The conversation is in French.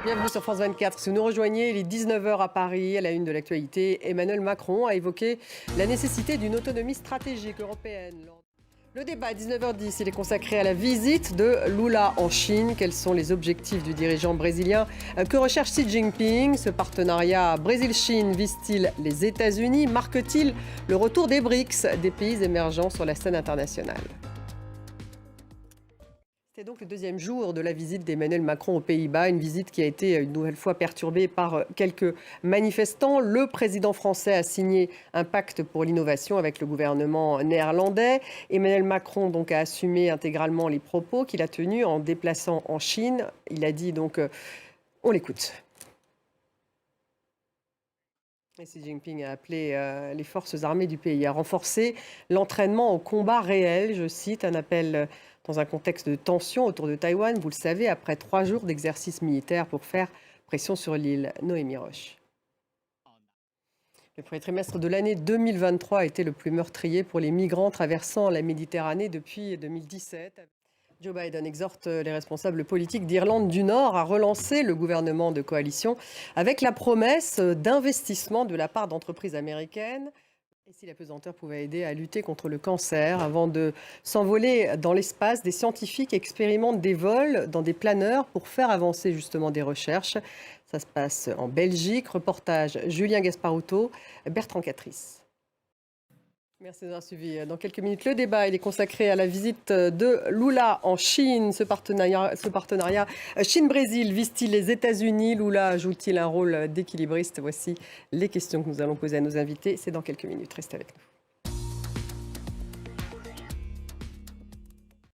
Bienvenue sur France 24. Si vous nous rejoignez, il est 19 h à Paris. À la une de l'actualité, Emmanuel Macron a évoqué la nécessité d'une autonomie stratégique européenne. Le débat à 19 h 10, il est consacré à la visite de Lula en Chine. Quels sont les objectifs du dirigeant brésilien? Que recherche Xi Jinping? Ce partenariat Brésil-Chine vise-t-il les États-Unis? Marque-t-il le retour des BRICS, des pays émergents sur la scène internationale? C'est donc le deuxième jour de la visite d'Emmanuel Macron aux Pays-Bas, une visite qui a été une nouvelle fois perturbée par quelques manifestants. Le président français a signé un pacte pour l'innovation avec le gouvernement néerlandais. Emmanuel Macron donc a assumé intégralement les propos qu'il a tenus en déplaçant en Chine. Il a dit donc, on l'écoute. Xi Jinping a appelé les forces armées du pays à renforcer l'entraînement au combat réel. Je cite un appel dans un contexte de tension autour de Taïwan, vous le savez, après 3 jours d'exercice militaire pour faire pression sur l'île. Noémie Roche. Le premier trimestre de l'année 2023 a été le plus meurtrier pour les migrants traversant la Méditerranée depuis 2017. Joe Biden exhorte les responsables politiques d'Irlande du Nord à relancer le gouvernement de coalition avec la promesse d'investissement de la part d'entreprises américaines. Et si la pesanteur pouvait aider à lutter contre le cancer, avant de s'envoler dans l'espace, des scientifiques expérimentent des vols dans des planeurs pour faire avancer justement des recherches. Ça se passe en Belgique. Reportage Julien Gasparuto, Bertrand Catrice. Merci d'avoir suivi. Dans quelques minutes, le débat il est consacré à la visite de Lula en Chine. Ce partenariat Chine-Brésil vise-t-il les États-Unis? Lula joue-t-il un rôle d'équilibriste? Voici les questions que nous allons poser à nos invités. C'est dans quelques minutes. Restez avec nous.